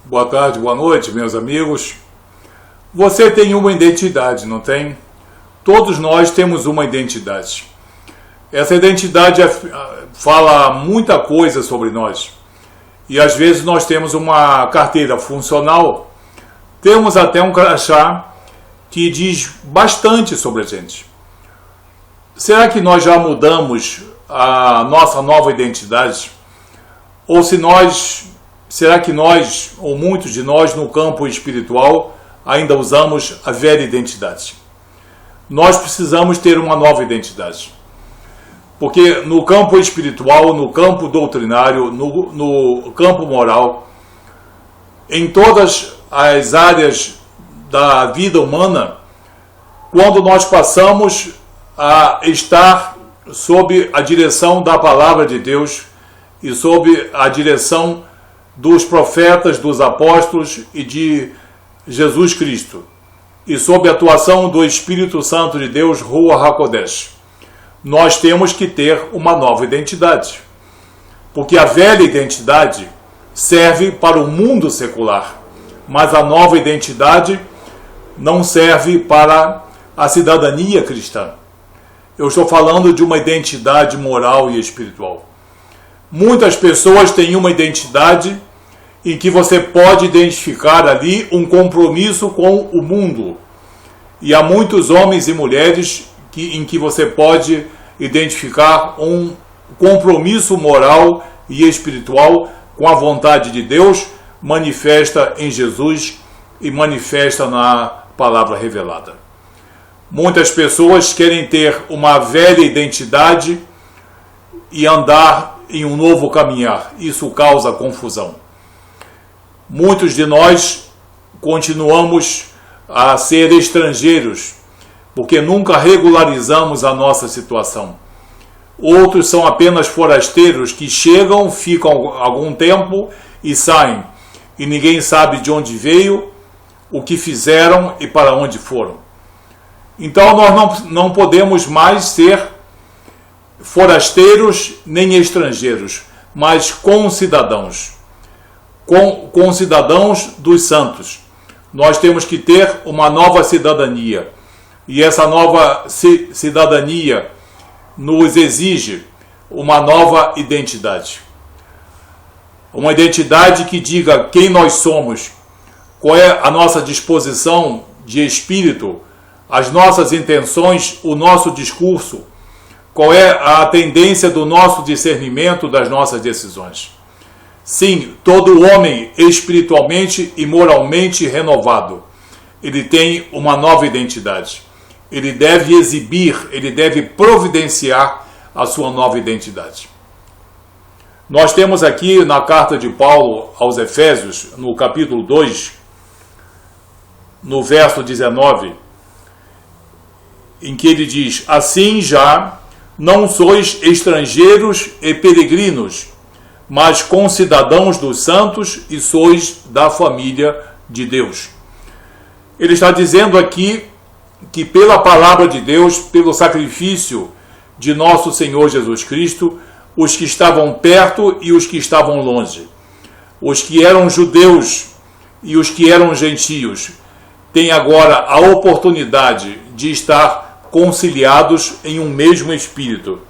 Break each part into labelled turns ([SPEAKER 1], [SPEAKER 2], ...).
[SPEAKER 1] Boa tarde, boa noite, meus amigos. Você tem uma identidade, não tem? Todos nós temos uma identidade. Essa identidade fala muita coisa sobre nós. E às vezes nós temos uma carteira funcional, temos até um crachá que diz bastante sobre a gente. Será que nós já mudamos a nossa nova identidade? Ou será que nós, ou muitos de nós no campo espiritual, ainda usamos a velha identidade? Nós precisamos ter uma nova identidade. Porque no campo espiritual, no campo doutrinário, no campo moral, em todas as áreas da vida humana, quando nós passamos a estar sob a direção da palavra de Deus e sob a direção dos profetas, dos apóstolos e de Jesus Cristo, e sob a atuação do Espírito Santo de Deus, Ruach HaKodesh, nós temos que ter uma nova identidade. Porque a velha identidade serve para o mundo secular, mas a nova identidade não serve para a cidadania cristã. Eu estou falando de uma identidade moral e espiritual. Muitas pessoas têm uma identidade em que você pode identificar ali um compromisso com o mundo. E há muitos homens e mulheres em que você pode identificar um compromisso moral e espiritual com a vontade de Deus, manifesta em Jesus e manifesta na palavra revelada. Muitas pessoas querem ter uma velha identidade e andar em um novo caminhar. Isso causa confusão. Muitos de nós continuamos a ser estrangeiros, porque nunca regularizamos a nossa situação. Outros são apenas forasteiros que chegam, ficam algum tempo e saem. E ninguém sabe de onde veio, o que fizeram e para onde foram. Então nós não podemos mais ser forasteiros nem estrangeiros, mas concidadãos. Concidadãos dos santos. Nós temos que ter uma nova cidadania. E essa nova cidadania nos exige uma nova identidade. Uma identidade que diga quem nós somos, qual é a nossa disposição de espírito, as nossas intenções, o nosso discurso, qual é a tendência do nosso discernimento das nossas decisões. Sim, todo homem espiritualmente e moralmente renovado, ele tem uma nova identidade. Ele deve exibir, ele deve providenciar a sua nova identidade. Nós temos aqui na carta de Paulo aos Efésios, no capítulo 2, no verso 19, em que ele diz: assim já não sois estrangeiros e peregrinos, mas concidadãos dos santos e sois da família de Deus. Ele está dizendo aqui que pela palavra de Deus, pelo sacrifício de nosso Senhor Jesus Cristo, os que estavam perto e os que estavam longe, os que eram judeus e os que eram gentios, têm agora a oportunidade de estar conciliados em um mesmo espírito,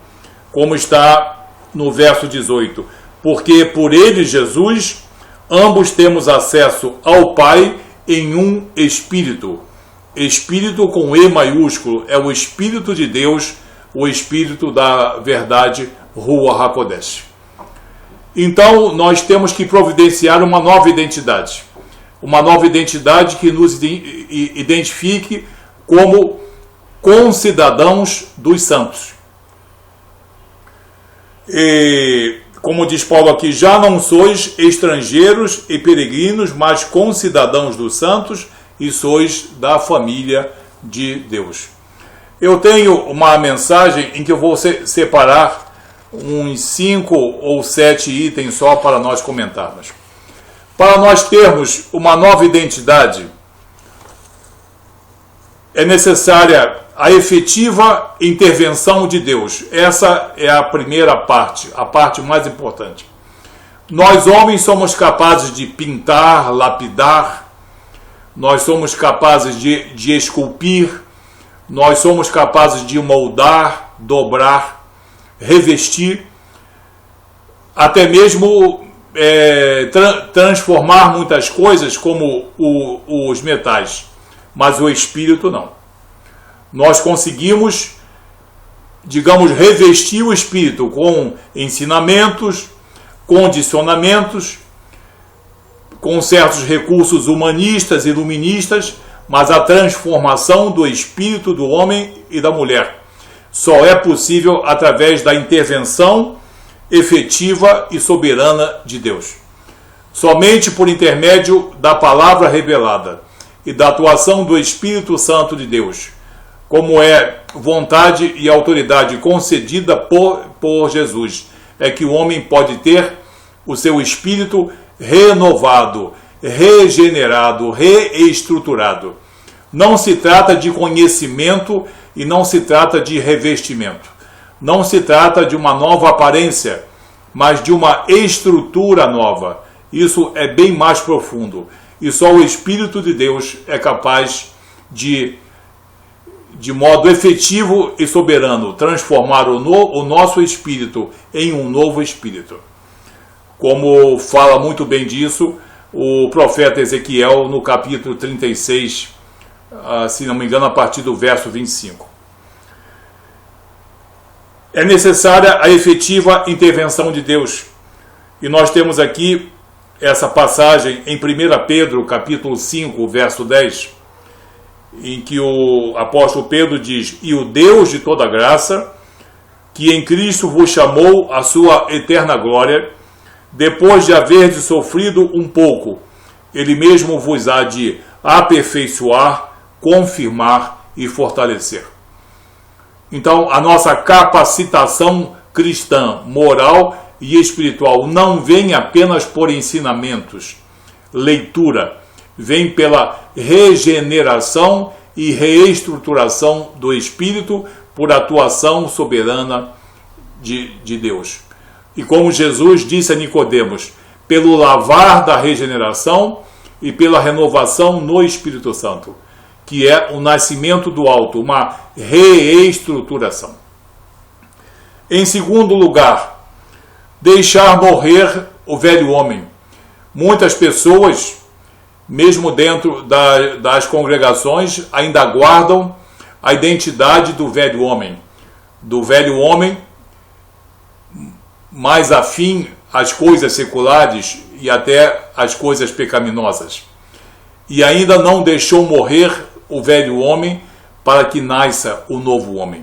[SPEAKER 1] como está no verso 18, porque por ele, Jesus, ambos temos acesso ao Pai em um espírito. Espírito com E maiúsculo é o Espírito de Deus, o Espírito da verdade, Ruach HaKodesh. Então nós temos que providenciar uma nova identidade que nos identifique como concidadãos dos santos. E, como diz Paulo aqui, já não sois estrangeiros e peregrinos, mas concidadãos dos santos e sois da família de Deus. Eu tenho uma mensagem em que eu vou separar uns 5 ou 7 itens só para nós comentarmos. Para nós termos uma nova identidade, é necessária a efetiva intervenção de Deus. Essa é a primeira parte, a parte mais importante. Nós homens somos capazes de pintar, lapidar, nós somos capazes de esculpir, nós somos capazes de moldar, dobrar, revestir, até mesmo transformar muitas coisas como os metais, mas o espírito não. Nós conseguimos, digamos, revestir o espírito com ensinamentos, condicionamentos, com certos recursos humanistas e iluministas, mas a transformação do espírito do homem e da mulher só é possível através da intervenção efetiva e soberana de Deus. Somente por intermédio da palavra revelada e da atuação do Espírito Santo de Deus, como é vontade e autoridade concedida por Jesus, é que o homem pode ter o seu espírito renovado, regenerado, reestruturado. Não se trata de conhecimento e não se trata de revestimento. Não se trata de uma nova aparência, mas de uma estrutura nova. Isso é bem mais profundo. E só o Espírito de Deus é capaz de modo efetivo e soberano, transformar o nosso espírito em um novo espírito. Como fala muito bem disso o profeta Ezequiel no capítulo 36, se não me engano, a partir do verso 25. É necessária a efetiva intervenção de Deus. E nós temos aqui essa passagem em 1 Pedro, capítulo 5, verso 10, em que o apóstolo Pedro diz: "E o Deus de toda graça, que em Cristo vos chamou à sua eterna glória, depois de haverdes sofrido um pouco, Ele mesmo vos há de aperfeiçoar, confirmar e fortalecer." Então, a nossa capacitação cristã, moral e espiritual não vem apenas por ensinamentos, leitura, vem pela regeneração e reestruturação do espírito por atuação soberana de Deus. E como Jesus disse a Nicodemos, pelo lavar da regeneração e pela renovação no Espírito Santo, que é o nascimento do alto, uma reestruturação. Em segundo lugar, deixar morrer o velho homem. Muitas pessoas, mesmo dentro das congregações, ainda guardam a identidade do velho homem mais afim às coisas seculares e até às coisas pecaminosas. E ainda não deixou morrer o velho homem para que nasça o novo homem.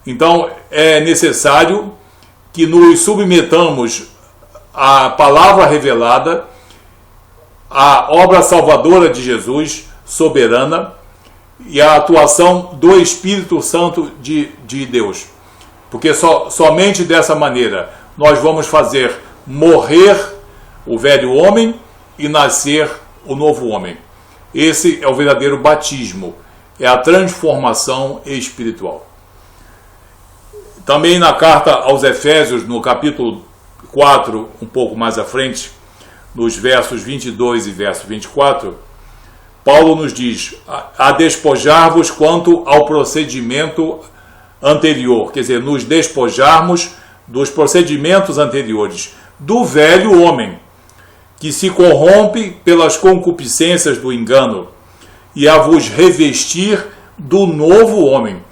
[SPEAKER 1] Então é necessário que nos submetamos à palavra revelada, à obra salvadora de Jesus, soberana, e à atuação do Espírito Santo de Deus. Porque somente dessa maneira nós vamos fazer morrer o velho homem e nascer o novo homem. Esse é o verdadeiro batismo, é a transformação espiritual. Também na carta aos Efésios, no capítulo 4, um pouco mais à frente, nos versos 22 e verso 24, Paulo nos diz: a despojar-vos quanto ao procedimento anterior, quer dizer, nos despojarmos dos procedimentos anteriores, do velho homem, que se corrompe pelas concupiscências do engano, e a vos revestir do novo homem,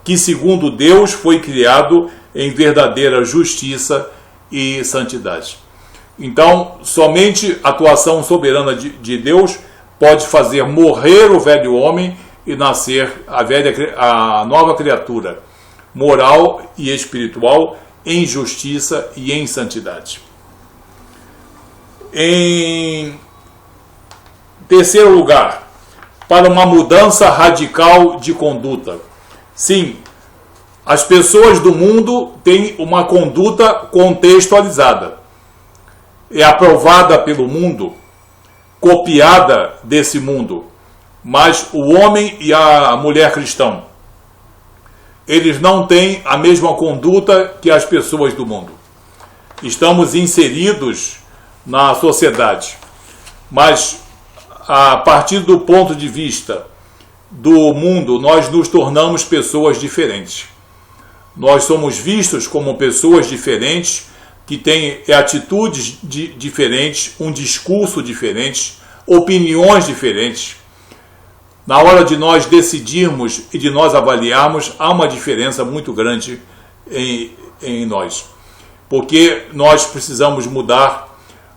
[SPEAKER 1] que segundo Deus foi criado em verdadeira justiça e santidade. Então, somente a atuação soberana de Deus pode fazer morrer o velho homem e nascer a nova criatura, moral e espiritual, em justiça e em santidade. Em terceiro lugar, para uma mudança radical de conduta. Sim, as pessoas do mundo têm uma conduta contextualizada. É aprovada pelo mundo, copiada desse mundo. Mas o homem e a mulher cristão, eles não têm a mesma conduta que as pessoas do mundo. Estamos inseridos na sociedade. Mas, a partir do ponto de vista do mundo, nós nos tornamos pessoas diferentes. Nós somos vistos como pessoas diferentes, que têm atitudes diferentes, um discurso diferente, opiniões diferentes. Na hora de nós decidirmos e de nós avaliarmos, há uma diferença muito grande em nós. Porque nós precisamos mudar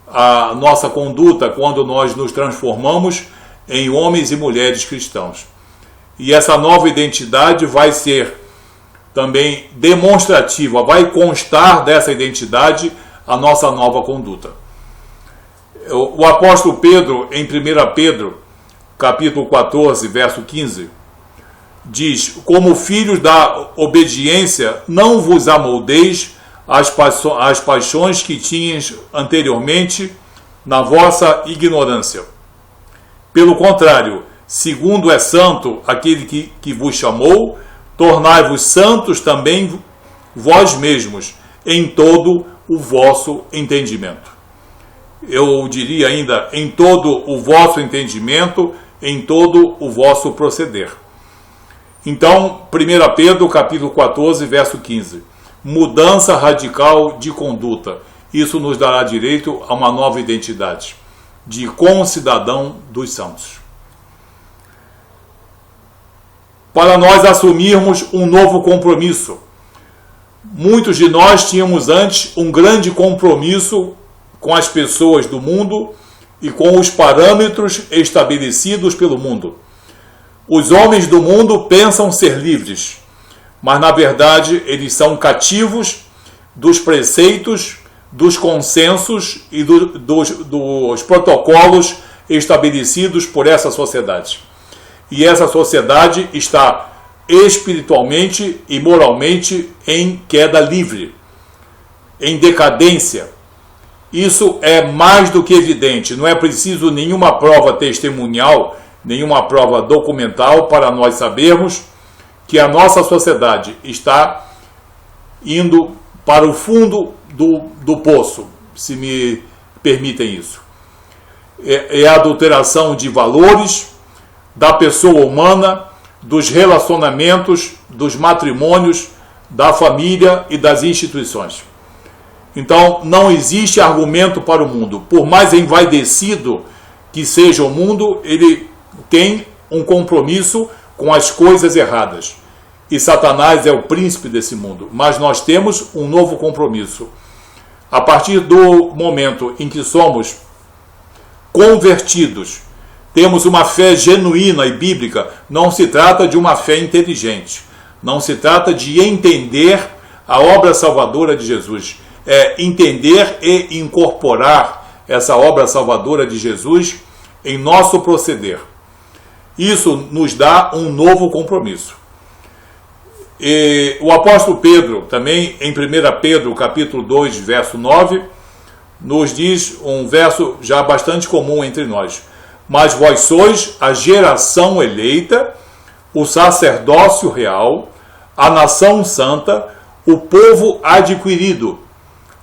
[SPEAKER 1] a nossa conduta quando nós nos transformamos em homens e mulheres cristãos. E essa nova identidade vai ser também demonstrativa, vai constar dessa identidade a nossa nova conduta. O apóstolo Pedro, em 1 Pedro, capítulo 14, verso 15, diz: como filhos da obediência, não vos amoldeis às paixões que tinhas anteriormente na vossa ignorância. Pelo contrário, segundo é santo aquele que vos chamou, tornai-vos santos também vós mesmos, em todo o vosso entendimento. Eu diria ainda, em todo o vosso entendimento, em todo o vosso proceder. Então, 1 Pedro, capítulo 14, verso 15. Mudança radical de conduta. Isso nos dará direito a uma nova identidade, de concidadão dos santos. Para nós assumirmos um novo compromisso. Muitos de nós tínhamos antes um grande compromisso com as pessoas do mundo e com os parâmetros estabelecidos pelo mundo. Os homens do mundo pensam ser livres, mas na verdade eles são cativos dos preceitos, dos consensos e dos protocolos estabelecidos por essa sociedade. E essa sociedade está espiritualmente e moralmente em queda livre, em decadência. Isso é mais do que evidente, não é preciso nenhuma prova testemunhal, nenhuma prova documental para nós sabermos que a nossa sociedade está indo para o fundo do poço, se me permitem isso. É a adulteração de valores, da pessoa humana, dos relacionamentos, dos matrimônios, da família e das instituições. Então, não existe argumento para o mundo. Por mais envaidecido que seja o mundo, ele tem um compromisso com as coisas erradas. E Satanás é o príncipe desse mundo. Mas nós temos um novo compromisso. A partir do momento em que somos convertidos, temos uma fé genuína e bíblica, não se trata de uma fé inteligente. Não se trata de entender a obra salvadora de Jesus. É entender e incorporar essa obra salvadora de Jesus em nosso proceder. Isso nos dá um novo compromisso. E o apóstolo Pedro, também em 1 Pedro, capítulo 2, verso 9, nos diz um verso já bastante comum entre nós. Mas vós sois a geração eleita, o sacerdócio real, a nação santa, o povo adquirido.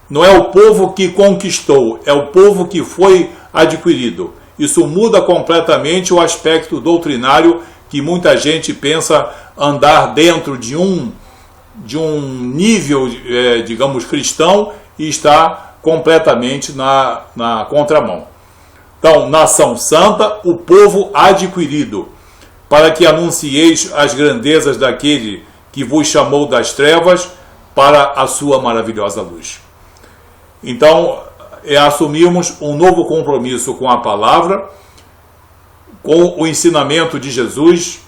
[SPEAKER 1] Não é o povo que conquistou, é o povo que foi adquirido. Isso muda completamente o aspecto doutrinário que muita gente pensa andar dentro de um nível, digamos, cristão e está completamente na contramão. Então, nação santa, o povo adquirido, para que anuncieis as grandezas daquele que vos chamou das trevas para a sua maravilhosa luz. Então, assumirmos um novo compromisso com a palavra, com o ensinamento de Jesus,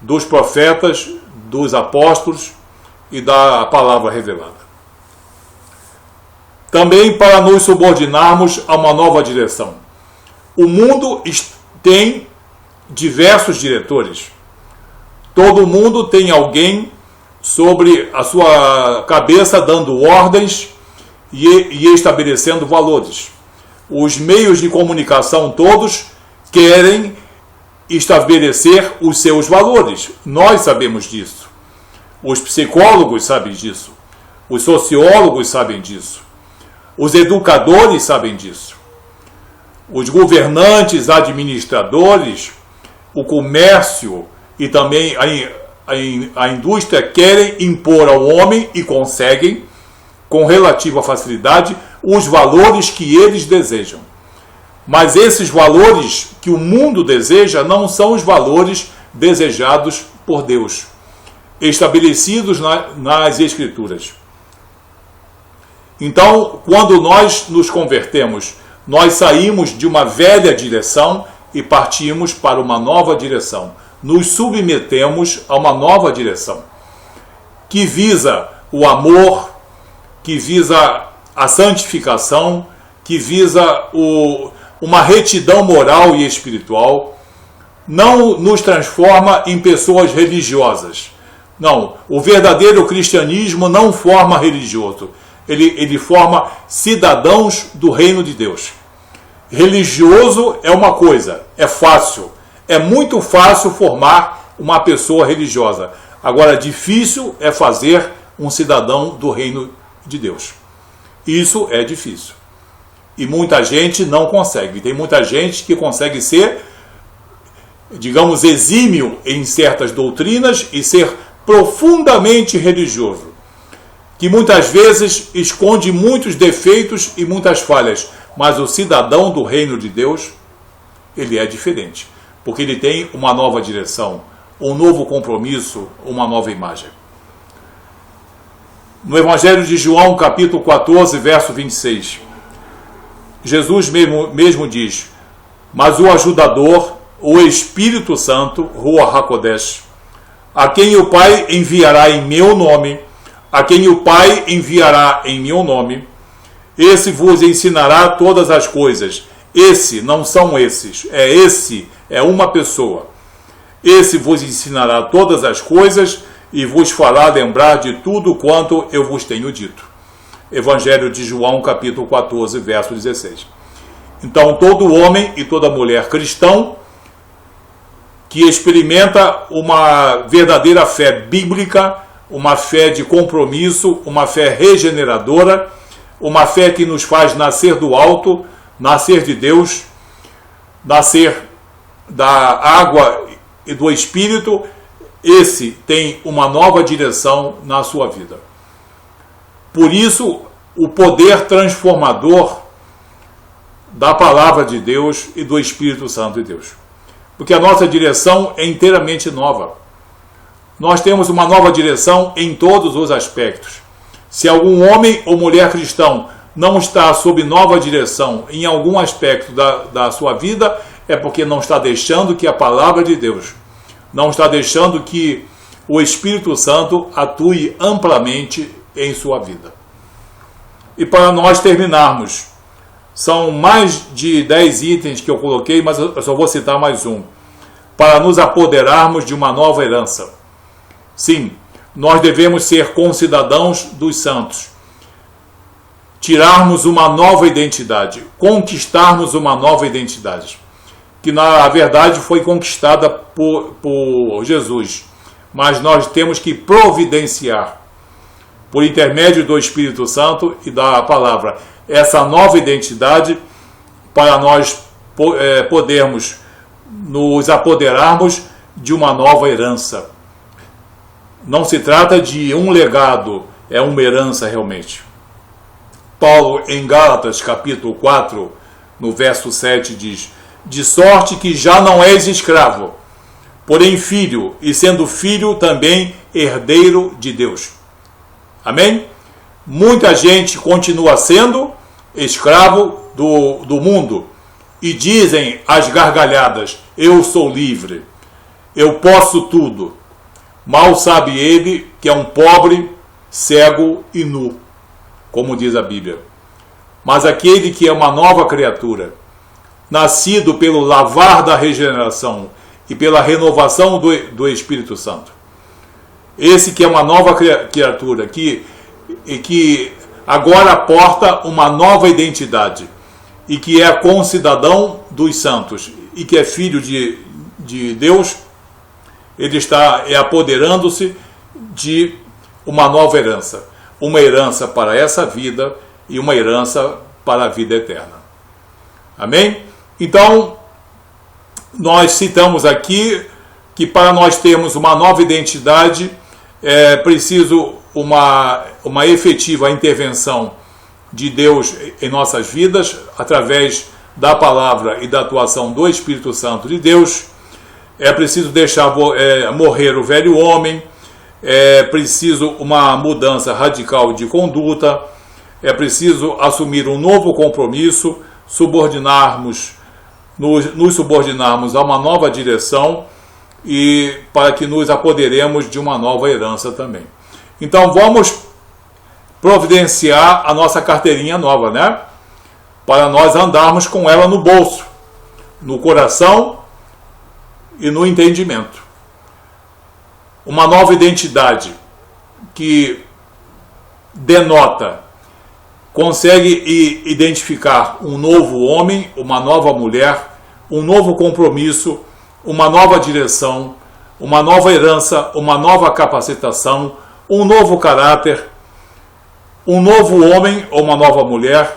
[SPEAKER 1] dos profetas, dos apóstolos e da palavra revelada. Também para nos subordinarmos a uma nova direção. O mundo tem diversos diretores. Todo mundo tem alguém sobre a sua cabeça dando ordens e estabelecendo valores. Os meios de comunicação todos querem estabelecer os seus valores. Nós sabemos disso. Os psicólogos sabem disso. Os sociólogos sabem disso. Os educadores sabem disso. os governantes, administradores, o comércio e também a indústria querem impor ao homem, e conseguem, com relativa facilidade, os valores que eles desejam. Mas esses valores que o mundo deseja não são os valores desejados por Deus, estabelecidos nas Escrituras. Então, quando nós nos convertemos, nós saímos de uma velha direção e partimos para uma nova direção. Nos submetemos a uma nova direção, que visa o amor, que visa a santificação, que visa uma retidão moral e espiritual. Não nos transforma em pessoas religiosas. Não, o verdadeiro cristianismo não forma religioso. Ele forma cidadãos do reino de Deus. Religioso é uma coisa, é fácil. É muito fácil formar uma pessoa religiosa. Agora, difícil é fazer um cidadão do reino de Deus. Isso é difícil. E muita gente não consegue. Tem muita gente que consegue ser, digamos, exímio em certas doutrinas e ser profundamente religioso, que muitas vezes esconde muitos defeitos e muitas falhas, mas o cidadão do reino de Deus, ele é diferente, porque ele tem uma nova direção, um novo compromisso, uma nova imagem. No Evangelho de João, capítulo 14, verso 26, Jesus mesmo diz: mas o ajudador, o Espírito Santo, Ruach HaKodesh, a quem o Pai enviará em meu nome, esse vos ensinará todas as coisas. Esse, não são esses, é uma pessoa. Esse vos ensinará todas as coisas e vos fará lembrar de tudo quanto eu vos tenho dito. Evangelho de João, capítulo 14, verso 16. Então, todo homem e toda mulher cristão que experimenta uma verdadeira fé bíblica, uma fé de compromisso, uma fé regeneradora, uma fé que nos faz nascer do alto, nascer de Deus, nascer da água e do Espírito, esse tem uma nova direção na sua vida. Por isso, o poder transformador da palavra de Deus e do Espírito Santo de Deus. Porque a nossa direção é inteiramente nova. Nós temos uma nova direção em todos os aspectos. Se algum homem ou mulher cristão não está sob nova direção em algum aspecto da sua vida, é porque não está deixando que a palavra de Deus, não está deixando que o Espírito Santo atue amplamente em sua vida. E para nós terminarmos, são mais de 10 itens que eu coloquei, mas eu só vou citar mais um. Para nos apoderarmos de uma nova herança. Sim, nós devemos ser concidadãos dos santos. Tirarmos uma nova identidade. Conquistarmos uma nova identidade. Que na verdade foi conquistada por Jesus. Mas nós temos que providenciar, por intermédio do Espírito Santo e da palavra, essa nova identidade para nós podermos nos apoderarmos de uma nova herança. Não se trata de um legado, é uma herança realmente. Paulo, em Gálatas, capítulo 4, no verso 7, diz: de sorte que já não és escravo, porém filho, e sendo filho também herdeiro de Deus. Amém? Muita gente continua sendo escravo do mundo e dizem às gargalhadas: eu sou livre, eu posso tudo. Mal sabe ele que é um pobre, cego e nu, como diz a Bíblia. Mas aquele que é uma nova criatura, nascido pelo lavar da regeneração e pela renovação do Espírito Santo, esse que é uma nova criatura, que agora porta uma nova identidade, e que é concidadão dos santos, e que é filho de Deus, ele está apoderando-se de uma nova herança. Uma herança para essa vida e uma herança para a vida eterna. Amém? Então, nós citamos aqui que para nós termos uma nova identidade é preciso uma efetiva intervenção de Deus em nossas vidas, através da palavra e da atuação do Espírito Santo de Deus. É preciso deixar morrer o velho homem, é preciso uma mudança radical de conduta, é preciso assumir um novo compromisso, nos subordinarmos a uma nova direção e para que nos apoderemos de uma nova herança também. Então vamos providenciar a nossa carteirinha nova, né? Para nós andarmos com ela no bolso, no coração e no entendimento. Uma nova identidade que denota, consegue identificar um novo homem, uma nova mulher, um novo compromisso, uma nova direção, uma nova herança, uma nova capacitação, um novo caráter, um novo homem ou uma nova mulher,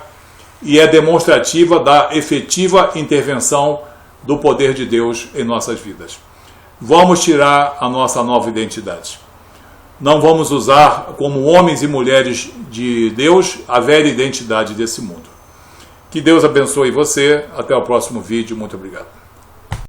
[SPEAKER 1] e é demonstrativa da efetiva intervenção do poder de Deus em nossas vidas. Vamos tirar a nossa nova identidade. Não vamos usar como homens e mulheres de Deus a velha identidade desse mundo. Que Deus abençoe você. Até o próximo vídeo. Muito obrigado.